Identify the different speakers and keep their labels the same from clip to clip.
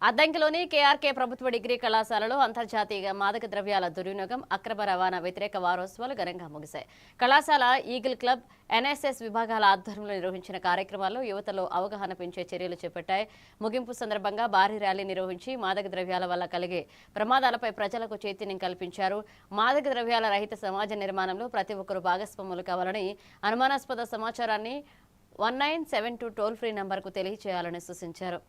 Speaker 1: అద్దంకిలోని KRK ప్రభుత్వ degree కళాశాలలో అంతర్జాతీయ మాదక ద్రవ్యాల దుర్వినియోగం అక్రమ రవాణా వ్యతిరేక వారోత్సవాలు ఘనంగా ముగిశాయి. కళాశాల ఈగిల్ క్లబ్, ఎన్ఎస్ఎస్ విభాగాల ఆధ్వర్యంలో నిర్వహించిన కార్యక్రమాల్లో యువతలో అవగాహన పెంచే చర్యలు చేపట్టాయి. ముగింపు సందర్భంగా భారీ ర్యాలీ నిర్వహించి మాదక ద్రవ్యాల వల్ల కలిగే ప్రమాదాలపై ప్రజలకు చైతన్యం కల్పించారు. మాదక ద్రవ్యాల రహిత సమాజ నిర్మాణంలో ప్రతి ఒక్కరూ భాగస్వాములు కావాలని, అనుమానాస్పద సమాచారాన్ని 1972 టోల్ ఫ్రీ నంబర్కు తెలియజేయాలని సూచించారు.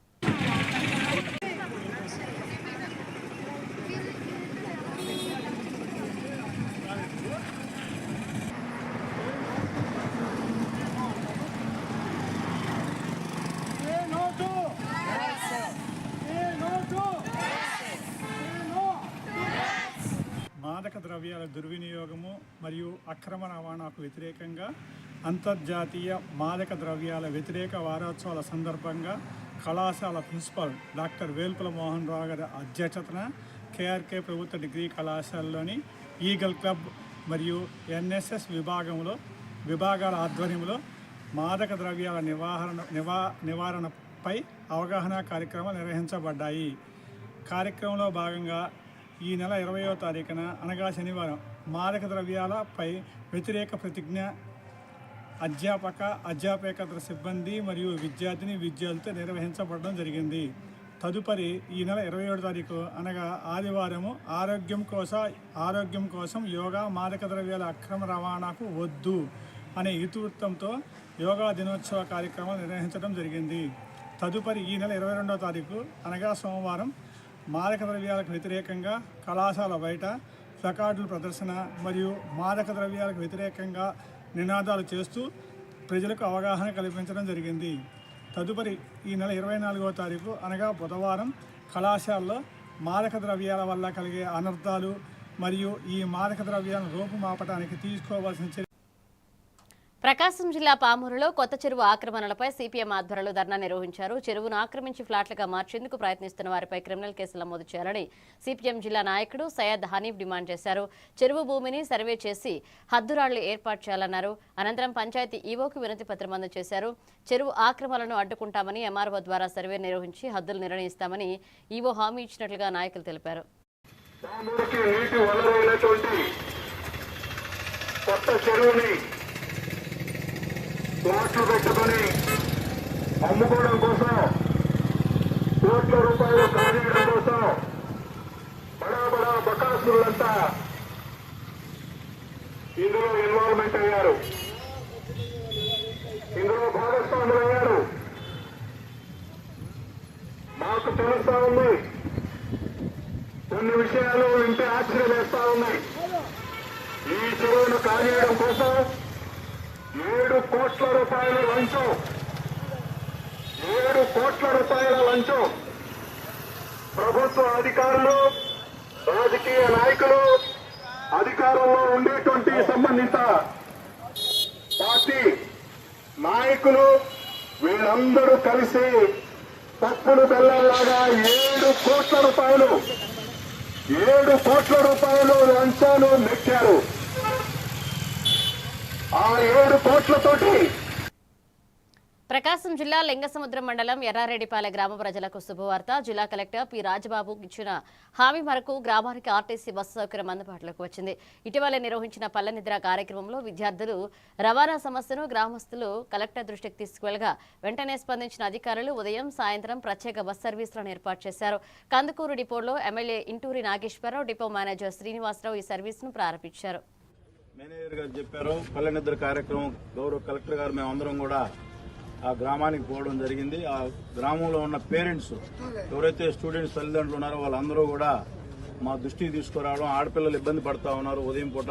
Speaker 2: మాదక ద్రవ్యాల దుర్వినియోగము మరియు అక్రమ రవాణాకు వ్యతిరేకంగా అంతర్జాతీయ మాదక ద్రవ్యాల వ్యతిరేక వారోత్సవాల సందర్భంగా కళాశాల ప్రిన్సిపల్ డాక్టర్ వేల్పుల మోహన్ రావు గారి అధ్యక్షతన కేఆర్కే ప్రభుత్వ డిగ్రీ కళాశాలలోని ఈగల్ క్లబ్ మరియు ఎన్ఎస్ఎస్ విభాగాల ఆధ్వర్యంలో మాదక ద్రవ్యాల నివారణపై అవగాహన కార్యక్రమాలు నిర్వహించబడ్డాయి. కార్యక్రమంలో భాగంగా ఈ నెల 20వ తారీఖున అనగా శనివారం మాదక ద్రవ్యాలపై వ్యతిరేక ప్రతిజ్ఞ అధ్యాపకేతర సిబ్బంది మరియు విద్యార్థులతో నిర్వహించబడడం జరిగింది. తదుపరి ఈ నెల 27వ తారీఖు అనగా ఆదివారము ఆరోగ్యం కోసం యోగా మాదక ద్రవ్యాల అక్రమ రవాణాకు వద్దు అనే ఇతివృత్తంతో యోగా దినోత్సవ కార్యక్రమాలు నిర్వహించడం జరిగింది. తదుపరి ఈ నెల 22వ తారీఖు అనగా సోమవారం మాదక ద్రవ్యాలకు వ్యతిరేకంగా కళాశాల బయట ప్లకార్డుల ప్రదర్శన మరియు మాదక ద్రవ్యాలకు వ్యతిరేకంగా నినాదాలు చేస్తూ ప్రజలకు అవగాహన కల్పించడం జరిగింది. తదుపరి ఈ నెల 24వ తారీఖు అనగా బుధవారం కళాశాలలో మాదక ద్రవ్యాల వల్ల కలిగే అనర్థాలు మరియు ఈ మాదక ద్రవ్యాలను రూపుమాపడానికి తీసుకోవాల్సిన చర్య.
Speaker 1: ప్రకాశం జిల్లా పామూరులో కొత్త చెరువు ఆక్రమణలపై సిపిఎం ఆధ్వర్యంలో ధర్నా నిర్వహించారు. చెరువును ఆక్రమించి ఫ్లాట్లుగా మార్చేందుకు ప్రయత్నిస్తున్న వారిపై క్రిమినల్ కేసులు నమోదు చేయాలని సిపిఎం జిల్లా నాయకుడు సయ్యద్ హనీఫ్ డిమాండ్ చేశారు. చెరువు భూమిని సర్వే చేసి హద్దురాళ్లు ఏర్పాటు చేయాలన్నారు. అనంతరం పంచాయతీ ఈవోకు వినతి పత్రం అందజేశారు. చెరువు ఆక్రమణలను అడ్డుకుంటామని ఎంఆర్ఓ ద్వారా సర్వే నిర్వహించి హద్దులు నిర్ణయిస్తామని ఈవో హామీ ఇచ్చినట్లుగా నాయకులు తెలిపారు.
Speaker 3: ప్లాట్లు పెట్టుకుని అమ్ముకోవడం కోసం, కోట్ల రూపాయలు కాజేయడం కోసం బడా బకాసులంతా ఇందులో ఇన్వాల్వ్మెంట్ అయ్యారు, ఇందులో భాగస్వాములు అయ్యారు. మాకు తెలుస్తా ఉంది, కొన్ని విషయాలు వింటే ఆశ్చర్యం వేస్తా ఉన్నాయి. ఈ చెరువును కాజేయడం కోసం 7 కోట్ల రూపాయల లంచం, 7 కోట్ల రూపాయల లంచం ప్రభుత్వ అధికారులు, రాజకీయ నాయకులు, అధికారంలో ఉండేటువంటి సంబంధిత పార్టీ నాయకులు వీళ్ళందరూ కలిసి పప్పులు బెల్లంలాగా 7 కోట్ల రూపాయలు లంచాలు నెక్కారు. ఆ 7 కోట్లతోటి
Speaker 1: ప్రకాశం జిల్లా లింగసముద్రం మండలం ఎర్రారెడ్డిపాలెం గ్రామ ప్రజలకు శుభవార్త. జిల్లా కలెక్టర్ పి రాజబాబు ఇచ్చిన హామీ మేరకు గ్రామానికి ఆర్టీసీ బస్సు సౌకర్యం అందుబాటులోకి వచ్చింది. ఇటీవల నిర్వహించిన పల్లెనిద్ర కార్యక్రమంలో విద్యార్థులు రవాణా సమస్యను గ్రామస్తులు కలెక్టర్ దృష్టికి తీసుకువెళ్లగా వెంటనే స్పందించిన అధికారులు ఉదయం, సాయంత్రం ప్రత్యేక బస్ సర్వీసులను ఏర్పాటు చేశారు. కందుకూరు డిపోలో MLA Inturi Nageswara Rao, depot manager Srinivasa Rao ఈ సర్వీసును ప్రారంభించారు.
Speaker 4: మేనేజర్ గారు చెప్పారు, పల్లెనిద్ర కార్యక్రమం గౌరవ కలెక్టర్ గారు మేమందరం కూడా ఆ గ్రామానికి పోవడం జరిగింది. ఆ గ్రామంలో ఉన్న పేరెంట్స్ ఎవరైతే స్టూడెంట్స్ తల్లిదండ్రులు ఉన్నారో వాళ్ళందరూ కూడా మా దృష్టికి తీసుకురావడం, ఆడపిల్లలు ఇబ్బంది పడతా ఉన్నారు. ఉదయం పూట,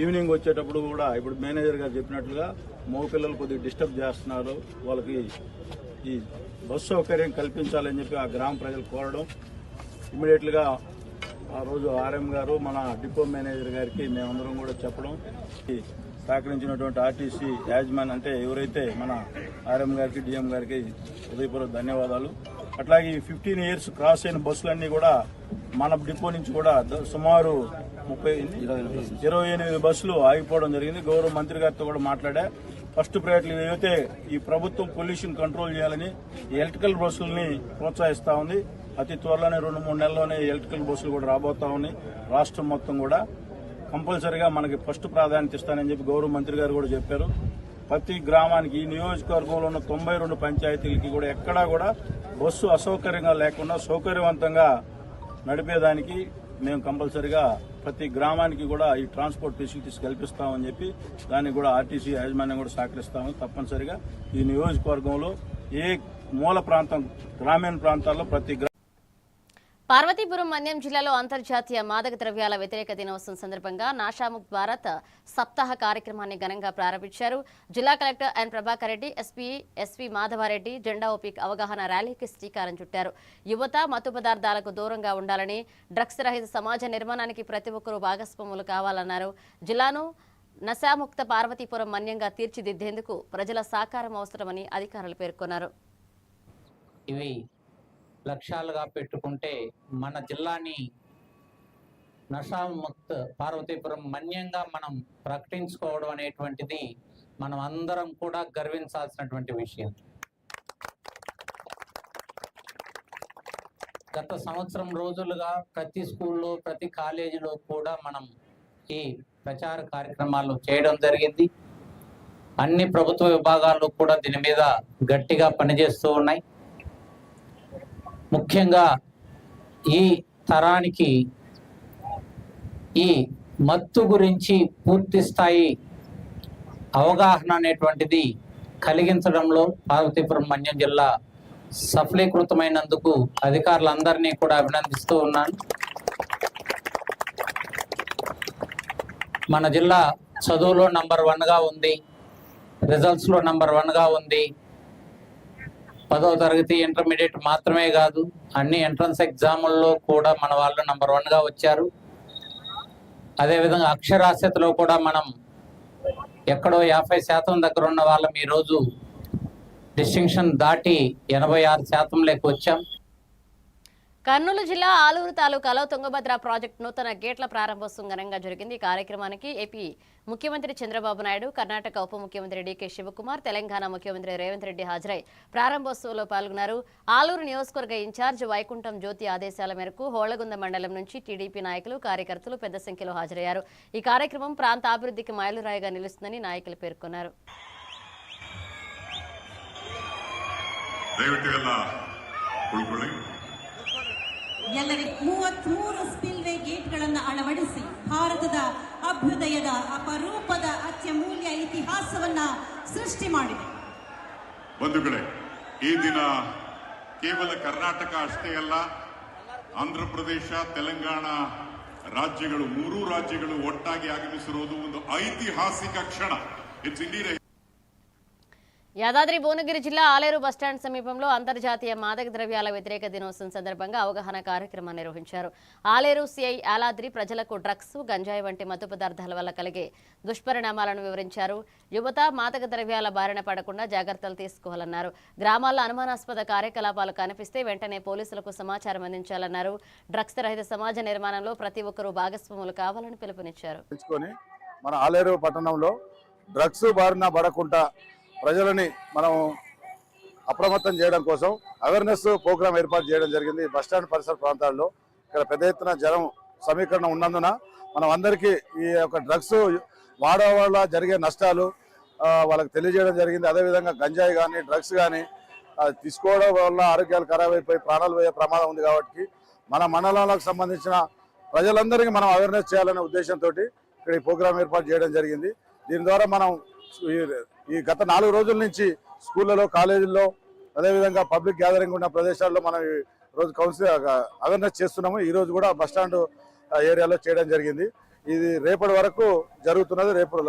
Speaker 4: ఈవినింగ్ వచ్చేటప్పుడు కూడా ఇప్పుడు మేనేజర్ గారు చెప్పినట్లుగా మగపిల్లలు కొద్దిగా డిస్టర్బ్ చేస్తున్నారు, వాళ్ళకి ఈ బస్సు సౌకర్యం కల్పించాలని చెప్పి ఆ గ్రామ ప్రజలు కోరడం, ఇమ్మీడియట్ గా ఆ రోజు ఆర్ఎం గారు మన డిపో మేనేజర్ గారికి మేమందరం కూడా చెప్పడం, సహకరించినటువంటి ఆర్టీసీ యాజమాన్ అంటే ఎవరైతే మన ఆర్ఎం గారికి, డిఎం గారికి హృదయపూర్వక ధన్యవాదాలు. అట్లాగే 15 years క్రాస్ అయిన బస్సులన్నీ కూడా మన డిపో నుంచి కూడా సుమారు 28 బస్సులు ఆగిపోవడం జరిగింది. గౌరవ మంత్రి గారితో కూడా మాట్లాడా. ఫస్ట్ ప్రయారిటీ ఏదైతే ఈ ప్రభుత్వం పొల్యూషన్ కంట్రోల్ చేయాలని ఎలక్ట్రికల్ బస్సులని ప్రోత్సహిస్తా ఉంది. అతి త్వరలోనే 2-3 నెలల్లోనే ఎలక్ట్రికల్ బస్సులు కూడా రాబోతా ఉన్నాయి. రాష్ట్రం మొత్తం కూడా కంపల్సరిగా మనకి ఫస్ట్ ప్రాధాన్యత ఇస్తానని చెప్పి గౌరవ మంత్రి గారు కూడా చెప్పారు. ప్రతి గ్రామానికి ఈ నియోజకవర్గంలో ఉన్న 92 పంచాయతీలకి కూడా ఎక్కడా కూడా బస్సు అసౌకర్యంగా లేకుండా సౌకర్యవంతంగా నడిపేదానికి మేము కంపల్సరిగా ప్రతి గ్రామానికి కూడా ఈ ట్రాన్స్పోర్ట్ ఫెసిలిటీస్ కల్పిస్తామని చెప్పి దానికి కూడా ఆర్టీసీ యాజమాన్యం కూడా సహకరిస్తామని తప్పనిసరిగా ఈ నియోజకవర్గంలో ఏ మూల ప్రాంతం గ్రామీణ ప్రాంతాల్లో ప్రతి
Speaker 1: పార్వతీపురం మన్యం జిల్లాలో అంతర్జాతీయ మాదక ద్రవ్యాల వ్యతిరేక దినోత్సవం సందర్భంగా నాషాముక్ భారత్ సప్తాహ కార్యక్రమాన్ని ఘనంగా ప్రారంభించారు. జిల్లా collector N Prabhakar Reddy, SP Madhava Reddy జెండా ఊపి అవగాహన ర్యాలీకి శ్రీకారం చుట్టారు. యువత మత్తు పదార్థాలకు దూరంగా ఉండాలని, డ్రగ్స్ రహిత సమాజ నిర్మాణానికి ప్రతి ఒక్కరూ భాగస్వాములు కావాలన్నారు. జిల్లాను నశాముక్త పార్వతీపురం మన్యంగా తీర్చిదిద్దేందుకు ప్రజల సహకారం అవసరమని అధికారులు పేర్కొన్నారు.
Speaker 5: ఇవి లక్ష్యాలుగా పెట్టుకుంటే మన జిల్లాని నషాముక్త పార్వతీపురం మన్యంగా మనం ప్రకటించుకోవడం అనేటువంటిది మనం అందరం కూడా గర్వించాల్సినటువంటి విషయం. గత సంవత్సరం రోజులుగా ప్రతి స్కూల్లో ప్రతి కాలేజీలో కూడా మనం ఈ ప్రచార కార్యక్రమాలు చేయడం జరిగింది. అన్ని ప్రభుత్వ విభాగాలు కూడా దీని మీద గట్టిగా పనిచేస్తూ ఉన్నాయి. ముఖ్యంగా ఈ తరానికి ఈ మత్తు గురించి పూర్తి స్థాయి అవగాహన అనేటువంటిది కలిగించడంలో పార్వతీపురం మన్యం జిల్లా సఫలీకృతమైనందుకు అధికారులందరినీ కూడా అభినందిస్తూ ఉన్నాను. మన జిల్లా చదువులో నంబర్ 1గా ఉంది, రిజల్ట్స్లో నంబర్ 1గా ఉంది. 10వ తరగతి ఇంటర్మీడియట్ మాత్రమే కాదు, అన్ని ఎంట్రన్స్ ఎగ్జాముల్లో కూడా మన వాళ్ళు నంబర్ 1గా వచ్చారు. అదేవిధంగా అక్షరాస్యతలో కూడా మనం ఎక్కడో 50% దగ్గర ఉన్న వాళ్ళం ఈరోజు డిస్టింక్షన్ దాటి 86%లోకి వచ్చాం.
Speaker 1: కర్నూలు జిల్లా ఆలూరు తాలూకాలో తుంగభద్ర ప్రాజెక్టు నూతన గేట్ల ప్రారంభోత్సవం ఘనంగా జరిగింది. ఈ కార్యక్రమానికి ఏపీ ముఖ్యమంత్రి చంద్రబాబు నాయుడు, కర్ణాటక ఉప ముఖ్యమంత్రి డీకే శివకుమార్, తెలంగాణ ముఖ్యమంత్రి రేవంత్ రెడ్డి హాజరై ప్రారంభోత్సవంలో పాల్గొన్నారు. ఆలూరు నియోజకవర్గ ఇన్ఛార్జ్ వైకుంఠం జ్యోతి ఆదేశాల మేరకు హోళగుంద మండలం నుంచి టీడీపీ నాయకులు, కార్యకర్తలు పెద్ద సంఖ్యలో హాజరయ్యారు. ఈ కార్యక్రమం ప్రాంత అభివృద్ధికి మైలురాయిగా నిలుస్తుందని నాయకులు పేర్కొన్నారు.
Speaker 6: ಎಲ್ಲರಿಗೆ 33 ಸ್ಪಿಲ್ವೇ ಗೇಟ್ಗಳನ್ನು ಅಳವಡಿಸಿ ಭಾರತದ ಅಭ್ಯುದಯದ ಅಪರೂಪದ ಅತ್ಯಮೂಲ್ಯ ಇತಿಹಾಸವನ್ನ ಸೃಷ್ಟಿ ಮಾಡಿದೆ.
Speaker 7: ಬಂಧುಗಳೇ, ಈ ದಿನ ಕೇವಲ ಕರ್ನಾಟಕ ಅಷ್ಟೇ ಅಲ್ಲ, ಆಂಧ್ರ ಪ್ರದೇಶ, ತೆಲಂಗಾಣ ರಾಜ್ಯಗಳು, 3 ರಾಜ್ಯಗಳು ಒಟ್ಟಾಗಿ ಆಗಮಿಸಿರುವುದು ಒಂದು ಐತಿಹಾಸಿಕ ಕ್ಷಣ. It's India.
Speaker 1: యాదాద్రి భువనగిరి జిల్లా ఆలేరు బస్టాండ్ సమీపంలో అంతర్జాతీయ మాదక ద్రవ్యాల వ్యతిరేక దినోత్సవం సందర్భంగా అవగాహన కార్యక్రమాన్ని నిర్వహించారు. ఆలేరు సిఐ యాదాద్రి ప్రజలకు డ్రగ్స్, గంజాయి వంటి మత్తు పదార్థాల వల్ల కలిగే దుష్పరిణామాలను వివరించారు. యువత మాదక ద్రవ్యాల బారిన పడకుండా జాగ్రత్తలు తీసుకోవాలన్నారు. గ్రామాల్లో అనుమానాస్పద కార్యకలాపాలు కనిపిస్తే వెంటనే పోలీసులకు సమాచారం అందించాలన్నారు. డ్రగ్స్ రహిత సమాజ నిర్మాణంలో ప్రతి ఒక్కరూ భాగస్వాములు కావాలని పిలుపునిచ్చారు.
Speaker 8: మన ఆలేరు పట్టణంలో డ్రగ్స్ బారిన పడకుండా ప్రజలని మనం అప్రమత్తం చేయడం కోసం అవేర్నెస్ ప్రోగ్రామ్ ఏర్పాటు చేయడం జరిగింది. బస్టాండ్ పరిసర ప్రాంతాల్లో ఇక్కడ పెద్ద ఎత్తున జనం సమీకరణ ఉన్నందున మనం అందరికీ ఈ యొక్క డ్రగ్స్ వాడడం వల్ల జరిగే నష్టాలు వాళ్ళకి తెలియజేయడం జరిగింది. అదేవిధంగా గంజాయి కానీ డ్రగ్స్ కానీ తీసుకోవడం వల్ల ఆరోగ్యాలు ఖరాబ్ అయిపోయి ప్రాణాలు పోయే ప్రమాదం ఉంది. కాబట్టి మన మండలాలకు సంబంధించిన ప్రజలందరికీ మనం అవేర్నెస్ చేయాలనే ఉద్దేశంతో ఇక్కడ ఈ ప్రోగ్రామ్ ఏర్పాటు చేయడం జరిగింది. దీని ద్వారా మనం ఈ గత 4 రోజుల నుంచి స్కూళ్ళలో, కాలేజీల్లో, అదేవిధంగా పబ్లిక్ గ్యాదరింగ్ ఉన్న ప్రదేశాల్లో మనం ఈ రోజు కౌన్సిల్ అవేర్నెస్ చేస్తున్నాము. ఈ రోజు కూడా బస్టాండ్ ఏరియాలో చేయడం జరిగింది. ఇది రేపటి వరకు జరుగుతున్నది. రేపు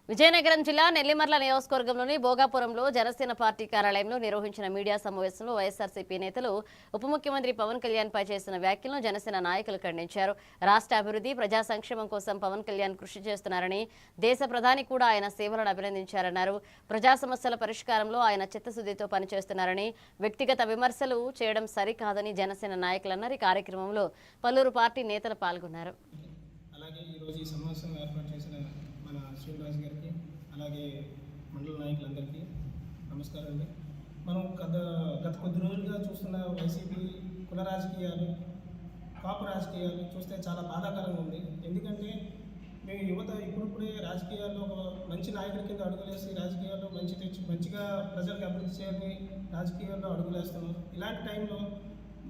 Speaker 1: విజయనగరం జిల్లా నెల్లిమర్ల నియోజకవర్గంలోని భోగాపురంలో జనసేన పార్టీ కార్యాలయంలో నిర్వహించిన మీడియా సమావేశంలో వైఎస్ఆర్సీపీ నేతలు ఉప ముఖ్యమంత్రి పవన్ కళ్యాణ్ పై చేసిన వ్యాఖ్యలను జనసేన నాయకులు ఖండించారు. రాష్ట్ర అభివృద్ధి, ప్రజా సంక్షేమం కోసం పవన్ కళ్యాణ్ కృషి చేస్తున్నారని, దేశ ప్రధాని కూడా ఆయన సేవలను అభినందించారన్నారు. ప్రజా సమస్యల పరిష్కారంలో ఆయన చిత్తశుద్ధితో పనిచేస్తున్నారని, వ్యక్తిగత విమర్శలు చేయడం సరికాదని జనసేన నాయకులు అన్నారు. ఈ కార్యక్రమంలో పలువురు పార్టీ నేతలు పాల్గొన్నారు.
Speaker 9: శ్రీనివాస్ గారికి, అలాగే మండల నాయకులందరికీ నమస్కారం అండి. మనం గత కొద్ది రోజులుగా చూస్తున్న వైసీపీ కుల రాజకీయాలు, కాపు రాజకీయాలు చూస్తే చాలా బాధాకరంగా ఉంది. ఎందుకంటే మేము యువత ఇప్పుడిప్పుడే రాజకీయాల్లో ఒక మంచి నాయకుడి కింద అడుగులేసి రాజకీయాల్లో మంచిగా ప్రజలకు అభివృద్ధి చేయాలని రాజకీయాల్లో అడుగులేస్తున్నాం. ఇలాంటి టైంలో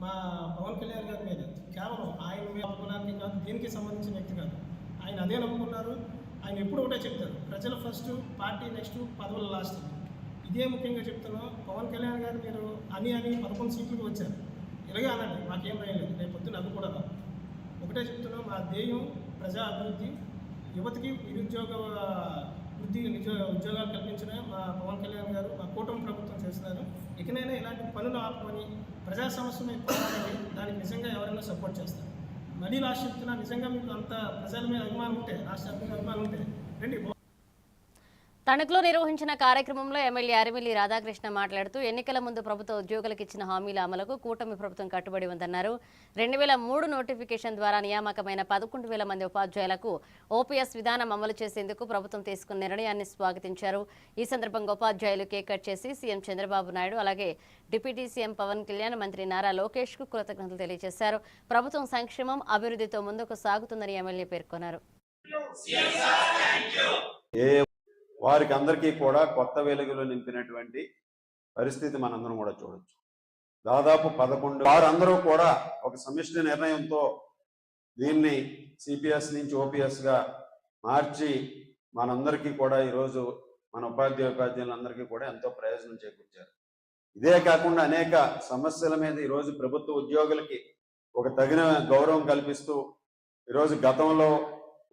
Speaker 9: మా పవన్ కళ్యాణ్ గారి మీద కేవలం ఆయన మీద కులానికి కాదు, దీనికి సంబంధించిన వ్యక్తి కాదు, ఆయన అదే నమ్ముకున్నారు. ఆయన ఎప్పుడు ఒకటే చెప్తారు, ప్రజలు ఫస్ట్, పార్టీ నెక్స్ట్, పదవుల లాస్ట్. ఇదే ముఖ్యంగా చెప్తున్నాం. పవన్ కళ్యాణ్ గారు మీరు అని 11 సీట్లకు వచ్చారు, ఇలాగే అనండి, మాకేం భయం లేదు, రేపు పొద్దున అది కూడా రాదు. ఒకటే చెప్తున్నాం, మా ధ్యేయం ప్రజా అభివృద్ధి, యువతకి ఉద్యోగాలు కల్పించడమే మా పవన్ కళ్యాణ్ గారు, మా కూటమి ప్రభుత్వం చేస్తున్నారు. ఇకనైనా ఇలాంటి పనులు ఆపుకొని ప్రజా సమస్య మీద పోరాడాలి. దానికి నిజంగా ఎవరైనా సపోర్ట్ చేస్తారు. మళ్ళీ లాస్ట్ చెప్తున్నా, నిజంగా మీకు అంత ప్రజల మీద అభిమానం ఉంటే, రాష్ట్ర అభిమానం ఉంటే రండి.
Speaker 1: తణుకులో నిర్వహించిన కార్యక్రమంలో ఎమ్మెల్యే అరిమిల్లి రాధాకృష్ణ మాట్లాడుతూ ఎన్నికల ముందు ప్రభుత్వ ఉద్యోగులకు ఇచ్చిన హామీల అమలుకు కూటమి ప్రభుత్వం కట్టుబడి ఉందన్నారు. 2003 నోటిఫికేషన్ ద్వారా నియామకమైన 11,000 మంది ఉపాధ్యాయులకు ఓపీఎస్ విధానం అమలు చేసేందుకు ప్రభుత్వం తీసుకున్న నిర్ణయాన్ని స్వాగతించారు. ఈ సందర్భంగా ఉపాధ్యాయులు కేక్ కట్ చేసి సీఎం చంద్రబాబు నాయుడు, అలాగే డిప్యూటీ సీఎం పవన్ కళ్యాణ్, మంత్రి నారా లోకేష్ కు కృతజ్ఞతలు తెలియజేశారు. ప్రభుత్వం సంక్షేమం, అభివృద్ధితో ముందుకు సాగుతుందని ఎమ్మెల్యే పేర్కొన్నారు.
Speaker 10: వారికి అందరికీ కూడా కొత్త వెలుగులు నింపినటువంటి పరిస్థితి మనందరం కూడా చూడొచ్చు. దాదాపు 11 వారందరూ కూడా ఒక సమిష్టి నిర్ణయంతో దీన్ని సిపిఎస్ నుంచి ఓపీఎస్గా మార్చి మనందరికీ కూడా ఈరోజు మన ఉపాధ్యాయులందరికీ కూడా ఎంతో ప్రయోజనం చేకూర్చారు. ఇదే కాకుండా అనేక సమస్యల మీద ఈరోజు ప్రభుత్వ ఉద్యోగులకి ఒక తగిన గౌరవం కల్పిస్తూ ఈరోజు గతంలో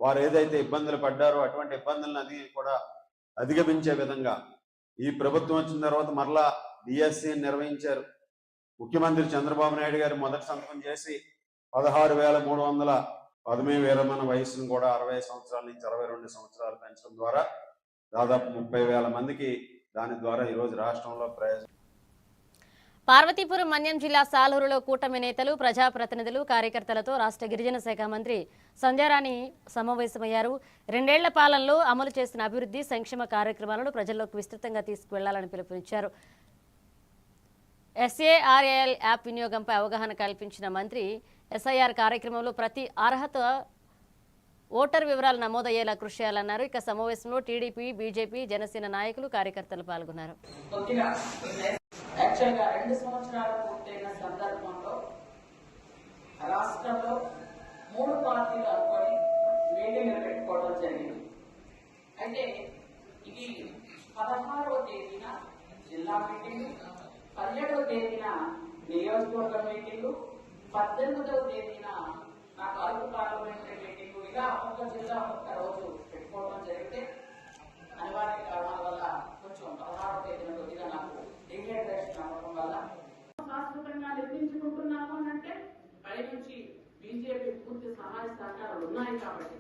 Speaker 10: వారు ఏదైతే ఇబ్బందులు పడ్డారో అటువంటి ఇబ్బందులను కూడా అధిగమించే విధంగా ఈ ప్రభుత్వం వచ్చిన తర్వాత మరలా డిఎస్సి నిర్వహించారు. ముఖ్యమంత్రి చంద్రబాబు నాయుడు గారు మొదటి సంతకం చేసి 16,300 విరమణ వయసును కూడా 60 సంవత్సరాల నుంచి 62 సంవత్సరాలు పెంచడం ద్వారా దాదాపు 30,000 మందికి దాని ద్వారా ఈరోజు రాష్ట్రంలో ప్రయోజనం.
Speaker 1: పార్వతీపురం మన్యం జిల్లా సాలూరులో కూటమి నేతలు, ప్రజాప్రతినిధులు, కార్యకర్తలతో రాష్ట్ర గిరిజన శాఖ మంత్రి సంధ్యారాణి సమావేశమయ్యారు. 2 ఏళ్ల పాలనలో అమలు చేసిన అభివృద్ధి, సంక్షేమ కార్యక్రమాలను ప్రజల్లోకి విస్తృతంగా తీసుకువెళ్లాలని పిలుపునిచ్చారు. SARAL యాప్ వినియోగంపై అవగాహన కల్పించిన మంత్రి SIR కార్యక్రమంలో ప్రతి అర్హత ఓటర్ వివరాలు నమోదయ్యేలా కృషి చేయాలన్నారు. ఇక సమావేశంలో టీడీపీ, బీజేపీ, జనసేన నాయకులు, కార్యకర్తలు పాల్గొన్నారు.
Speaker 11: యాక్చువల్గా 2 సంవత్సరాలు పూర్తయిన సందర్భంలో రాష్ట్రంలో 3 పార్టీలు అనుకొని మీటింగ్లు పెట్టుకోవడం జరిగింది. అయితే ఇది 16వ తేదీన జిల్లా మీటింగు, 17వ తేదీన నియోజకవర్గ మీటింగు, 18వ తేదీన నాకు అరకు పార్లమెంటరీ మీటింగు, ఇలా ఒక్క జిల్లా ఒక్క రోజు పెట్టుకోవడం జరిగితే అనివార్య కారణాల వల్ల కొంచెం 16వ తేదీన కొద్దిగా నాకు డిహైడ్రేషన్ అవ్వడం వల్ల శాశ్వతంగా నిర్మించుకుంటున్నాము అంటే పై నుంచి బీజేపీ పూర్తి సహాయ సహకారాలు ఉన్నాయి కాబట్టి,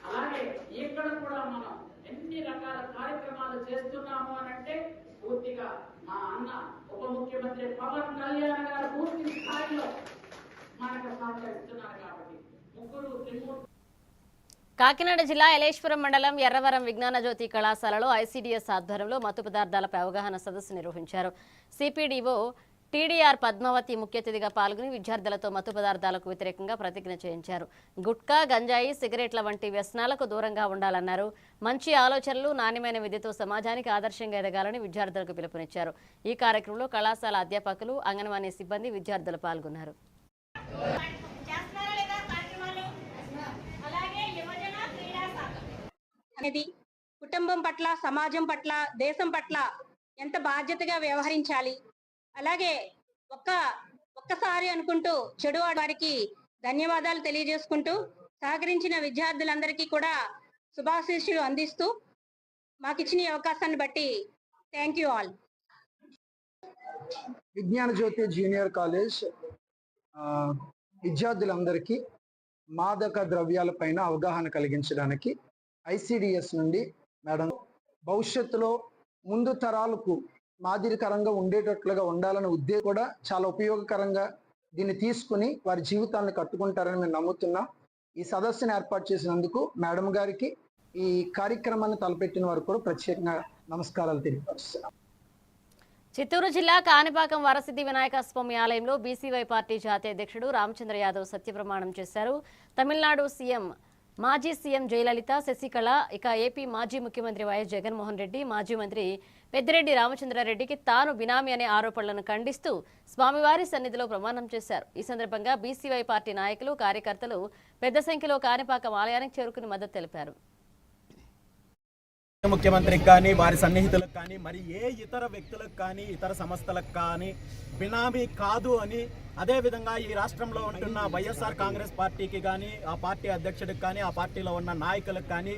Speaker 11: అలాగే ఇక్కడ కూడా మనం ఎన్ని రకాల కార్యక్రమాలు చేస్తున్నాము అనంటే పూర్తిగా మా అన్న ఉప ముఖ్యమంత్రి పవన్ కళ్యాణ్ గారు పూర్తి స్థాయిలో మనకు సహకరిస్తున్నారు కాబట్టి
Speaker 1: కాకినాడ జిల్లా ఎలేశ్వరం మండలం ఎర్రవరం విజ్ఞాన జ్యోతి కళాశాలలో ఐసీడీఎస్ ఆధ్వర్యంలో మత్తు పదార్థాలపై అవగాహన సదస్సు నిర్వహించారు. సిపిడిఓ టీడీఆర్ పద్మావతి ముఖ్య అతిథిగా పాల్గొని విద్యార్థులతో మత్తు పదార్థాలకు వ్యతిరేకంగా ప్రతిజ్ఞ చేయించారు. గుట్కా, గంజాయి, సిగరెట్ల వంటి వ్యసనాలకు దూరంగా ఉండాలన్నారు. మంచి ఆలోచనలు, నాణ్యమైన విద్యతో సమాజానికి ఆదర్శంగా ఎదగాలని విద్యార్థులకు పిలుపునిచ్చారు. ఈ కార్యక్రమంలో కళాశాల అధ్యాపకులు, అంగన్వాడీ సిబ్బంది, విద్యార్థులు పాల్గొన్నారు.
Speaker 12: అనేది కుటుంబం పట్ల, సమాజం పట్ల, దేశం పట్ల ఎంత బాధ్యతగా వ్యవహరించాలి. అలాగే ఒక్కసారి అనుకుంటూ చెడు వారికి ధన్యవాదాలు తెలియజేసుకుంటూ సహకరించిన విద్యార్థులందరికీ కూడా శుభాశీస్సులు అందిస్తూ మాకిచ్చిన అవకాశాన్ని బట్టి థ్యాంక్ యూ ఆల్.
Speaker 13: విజ్ఞాన జ్యోతి జూనియర్ కాలేజ్ విద్యార్థులందరికీ మాదక ద్రవ్యాల పైన అవగాహన కలిగించడానికి ఐసిడిఎస్ నుండి మేడం భవిష్యత్తులో ముందు తరాలకు మాదిరికరంగా ఉండేటట్లుగా ఉండాలనే ఉద్దేశం కూడా చాలా ఉపయోగకరంగా దీన్ని తీసుకుని వారి జీవితాలను కట్టుకుంటారని మేము నమ్ముతున్నాం. ఈ సదస్సును ఏర్పాటు చేసినందుకు మేడం గారికి, ఈ కార్యక్రమాన్ని తలపెట్టిన వారు కూడా ప్రత్యేకంగా నమస్కారాలు తెలియపరుస్తున్నాం.
Speaker 1: చిత్తూరు జిల్లా కాణిపాకం వరసిద్ధి వినాయక స్వామి ఆలయంలో బీసీవై పార్టీ జాతీయ అధ్యక్షుడు రామచంద్ర యాదవ్ సత్యప్రమాణం చేశారు. తమిళనాడు మాజీ సీఎం జయలలిత, శశికళ, ఇక ఏపీ మాజీ ముఖ్యమంత్రి వైఎస్ జగన్మోహన్ రెడ్డి, మాజీ మంత్రి పెద్దిరెడ్డి రామచంద్రారెడ్డికి తాను బినామీ అనే ఆరోపణలను ఖండిస్తూ స్వామివారి సన్నిధిలో ప్రమాణం చేశారు. ఈ సందర్భంగా బీసీవై పార్టీ నాయకులు, కార్యకర్తలు పెద్ద సంఖ్యలో కాణిపాకం ఆలయానికి చేరుకుని మద్దతు తెలిపారు.
Speaker 14: ముఖ్యమంత్రికి కానీ, వారి సన్నిహితులకు కానీ, మరి ఏ ఇతర వ్యక్తులకు కానీ, ఇతర సంస్థలకు కానీ బినామీ కాదు అని, అదేవిధంగా ఈ రాష్ట్రంలో ఉంటున్న వైఎస్ఆర్ కాంగ్రెస్ పార్టీకి కానీ, ఆ పార్టీ అధ్యక్షుడికి కానీ, ఆ పార్టీలో ఉన్న నాయకులకు కానీ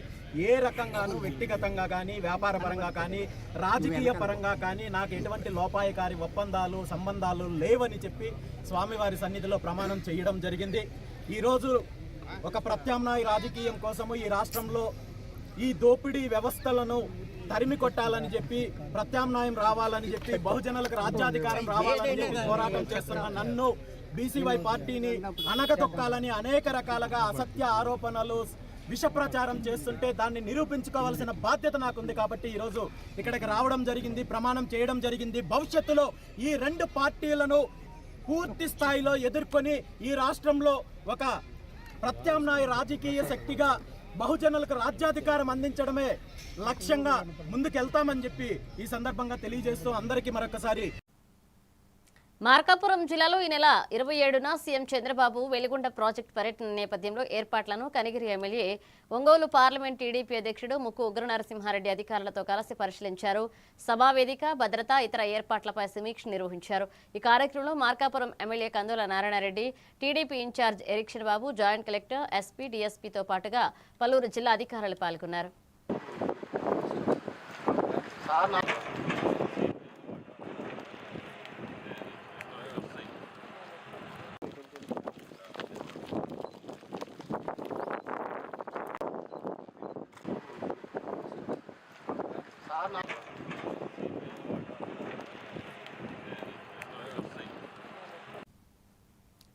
Speaker 14: ఏ రకంగానూ వ్యక్తిగతంగా కానీ, వ్యాపార పరంగా కానీ, రాజకీయ పరంగా కానీ నాకు ఎటువంటి లోపాయకారి ఒప్పందాలు, సంబంధాలు లేవని చెప్పి స్వామివారి సన్నిధిలో ప్రమాణం చేయడం జరిగింది. ఈరోజు ఒక ప్రత్యామ్నాయ రాజకీయం కోసము ఈ రాష్ట్రంలో ఈ దోపిడీ వ్యవస్థలను తరిమి కొట్టాలని చెప్పి, ప్రత్యామ్నాయం రావాలని చెప్పి, బహుజనులకు రాజ్యాధికారం రావాలని చెప్పి పోరాటం చేస్తున్న నన్ను, బీసీవై పార్టీని అనగదొక్కాలని అనేక రకాలుగా అసత్య ఆరోపణలు, విష ప్రచారం చేస్తుంటే దాన్ని నిరూపించుకోవాల్సిన బాధ్యత నాకుంది. కాబట్టి ఈరోజు ఇక్కడికి రావడం జరిగింది, ప్రమాణం చేయడం జరిగింది. భవిష్యత్తులో ఈ రెండు పార్టీలను పూర్తి స్థాయిలో ఎదుర్కొని ఈ రాష్ట్రంలో ఒక ప్రత్యామ్నాయ రాజకీయ శక్తిగా బహుజనులకు రాజ్యాధికారం అందించడమే లక్ష్యంగా ముందుకెళ్తామని చెప్పి ఈ సందర్భంగా తెలియజేస్తూ అందరికీ మరొకసారి.
Speaker 1: మార్కాపురం జిల్లాలో ఈ నెల 27న సీఎం చంద్రబాబు వెలిగొండ ప్రాజెక్టు పర్యటన నేపథ్యంలో ఏర్పాట్లను Kanigiri MLA, Ongole parliament TDP అధ్యక్షుడు ముక్కు ఉగ్ర నరసింహారెడ్డి అధికారులతో కలిసి పరిశీలించారు. సభావేదిక, భద్రత, ఇతర ఏర్పాట్లపై సమీక్ష నిర్వహించారు. ఈ కార్యక్రమంలో మార్కాపురం ఎమ్మెల్యే కందుల నారాయణరెడ్డి, టీడీపీ ఇన్ఛార్జ్ ఎరిక్షన్ బాబు, జాయింట్ కలెక్టర్, ఎస్పీ, డీఎస్పీతో పాటుగా పలువురు జిల్లా అధికారులు పాల్గొన్నారు.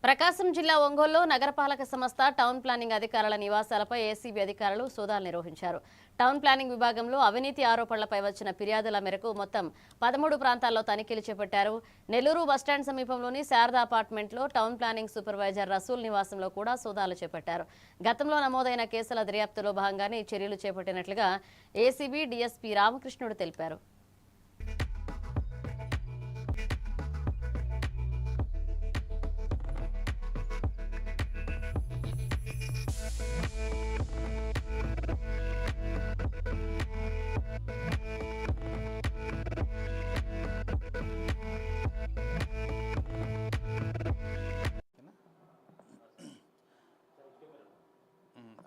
Speaker 1: ప్రకాశం జిల్లా ఒంగోలులో నగరపాలక సంస్థ టౌన్ ప్లానింగ్ అధికారుల నివాసాలపై ఏసీబీ అధికారులు సోదాలు నిర్వహించారు. టౌన్ ప్లానింగ్ విభాగంలో అవినీతి ఆరోపణలపై వచ్చిన ఫిర్యాదుల మేరకు మొత్తం 13 ప్రాంతాల్లో తనిఖీలు చేపట్టారు. నెల్లూరు బస్టాండ్ సమీపంలోని శారదా అపార్ట్మెంట్లో టౌన్ ప్లానింగ్ సూపర్వైజర్ రసూల్ నివాసంలో కూడా సోదాలు చేపట్టారు. గతంలో నమోదైన కేసుల దర్యాప్తులో భాగంగానే ఈ చర్యలు చేపట్టినట్లుగా ఏసీబీ డీఎస్పీ రామకృష్ణుడు తెలిపారు.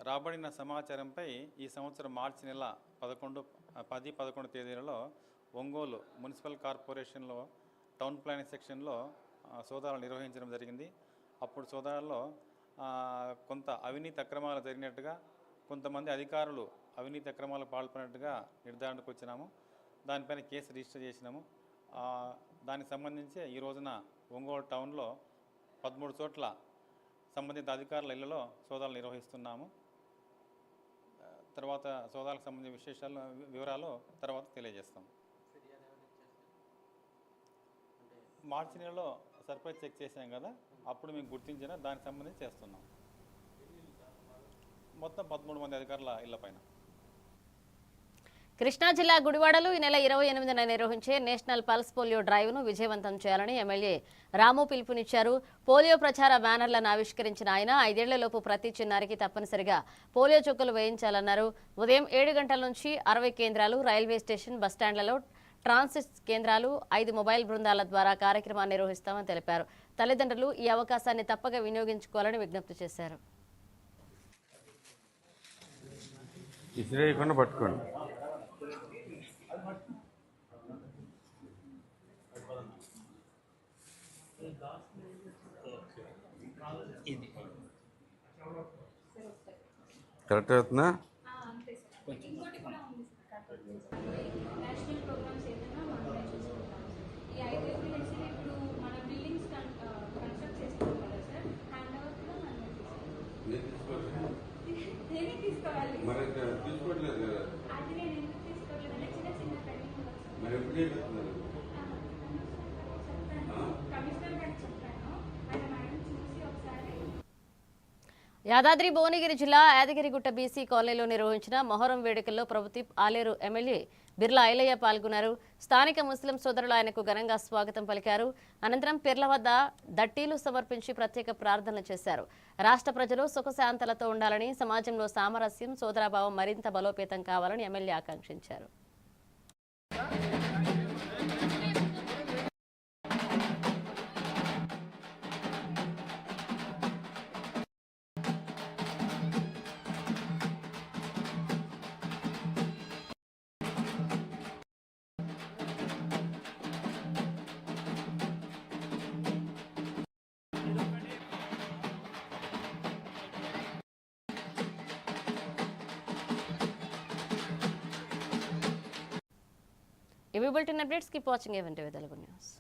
Speaker 15: రాబడిన సమాచారంపై ఈ సంవత్సరం మార్చి నెల 10-11 తేదీలలో ఒంగోలు మున్సిపల్ కార్పొరేషన్లో టౌన్ ప్లానింగ్ సెక్షన్లో సోదాలు నిర్వహించడం జరిగింది. అప్పుడు సోదాలలో కొంత అవినీతి అక్రమాలు జరిగినట్టుగా, కొంతమంది అధికారులు అవినీతి అక్రమాలకు పాల్పడినట్టుగా నిర్ధారణకు వచ్చినాము. దానిపైన కేసు రిజిస్టర్ చేసినాము. దానికి సంబంధించి ఈ రోజున ఒంగోలు టౌన్లో 13 చోట్ల సంబంధిత అధికారుల ఇళ్లలో సోదాలు నిర్వహిస్తున్నాము. తర్వాత సోదాలకు సంబంధించిన వివరాలు తర్వాత తెలియజేస్తాం. మార్చి నెలలో సర్ప్రైజ్ చెక్ చేసాం కదా, అప్పుడు మేము గుర్తించిన దానికి సంబంధించి చేస్తున్నాం. మొత్తం 13 మంది అధికారుల ఇళ్లపైన.
Speaker 1: కృష్ణా జిల్లా గుడివాడలో ఈ నెల 28న నిర్వహించే నేషనల్ పల్స్ పోలియో డ్రైవ్ను విజయవంతం చేయాలని ఎమ్మెల్యే రాము పిలుపునిచ్చారు. పోలియో ప్రచార బ్యానర్లను ఆవిష్కరించిన ఆయన 5 ఏళ్లలోపు ప్రతి చిన్నారికి తప్పనిసరిగా పోలియో చుక్కలు వేయించాలన్నారు. ఉదయం 7 గంటల నుంచి 60 కేంద్రాలు, రైల్వే స్టేషన్, బస్టాండ్లలో ట్రాన్సిట్ కేంద్రాలు, 5 మొబైల్ బృందాల ద్వారా కార్యక్రమాన్ని నిర్వహిస్తామని తెలిపారు. తల్లిదండ్రులు ఈ అవకాశాన్ని తప్పక వినియోగించుకోవాలని విజ్ఞప్తి చేశారు.
Speaker 16: కరెక్ట్ అవుతుందా? మరి తీసుకోవట్లేదు కదా, మరి ఎప్పుడు చేస్తున్నారు?
Speaker 1: యాదాద్రి భువనగిరి జిల్లా యాదగిరిగుట్ట బీసీ కాలనీలో నిర్వహించిన మొహరం వేడుకల్లో ప్రభుత్వ ఆలేరు ఎమ్మెల్యే బిర్లా ఐలయ్య పాల్గొన్నారు. స్థానిక ముస్లిం సోదరులు ఆయనకు ఘనంగా స్వాగతం పలికారు. అనంతరం పిర్ల వద్ద దట్టీలు సమర్పించి ప్రత్యేక ప్రార్థనలు చేశారు. రాష్ట్ర ప్రజలు సుఖశాంతలతో ఉండాలని, సమాజంలో సామరస్యం, సోదరభావం మరింత బలోపేతం కావాలని ఎమ్మెల్యే ఆకాంక్షించారు. ఇవి బులెటిన్ అప్డేట్స్. కీప్ వాచింగ్ ఏవెంట్ తెలుగు న్యూస్.